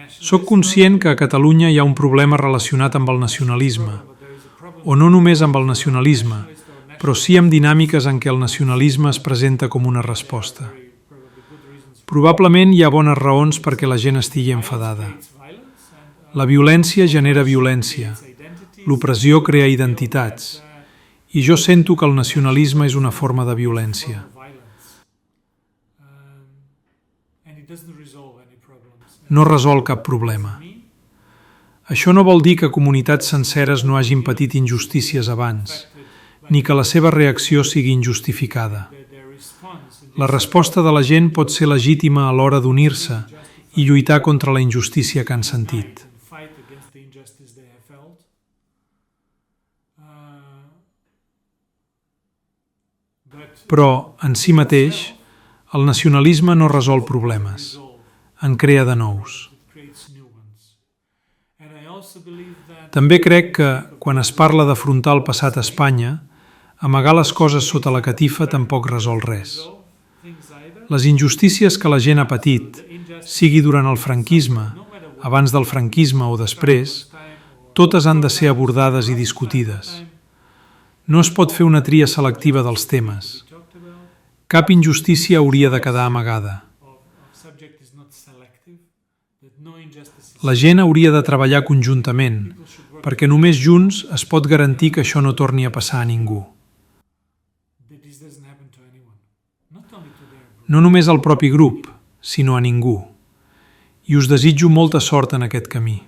Soc conscient que a Catalunya hi ha un problema relacionat amb el nacionalisme, o no només amb el nacionalisme, però sí amb dinàmiques en què el nacionalisme es presenta com una resposta. Probablement hi ha bones raons perquè la gent estigui enfadada. La violència genera violència, l'opressió crea identitats, i jo sento que el nacionalisme és una forma de violència. No resol cap problema. Això no vol dir que comunitats senceres no hagin patit injustícies abans, ni que la seva reacció sigui injustificada. La resposta de la gent pot ser legítima a l'hora d'unir-se i lluitar contra la injustícia que han sentit. Però, en si mateix, el nacionalisme no resol problemes, en crea de nous. També crec que, quan es parla d'afrontar el passat a Espanya, amagar les coses sota la catifa tampoc resol res. Les injustícies que la gent ha patit, sigui durant el franquisme, abans del franquisme o després, totes han de ser abordades i discutides. No es pot fer una tria selectiva dels temes. Cap injustícia hauria de quedar amagada. La gent hauria de treballar conjuntament, perquè només junts es pot garantir que això no torni a passar a ningú. No només al propi grup, sinó a ningú. I us desitjo molta sort en aquest camí.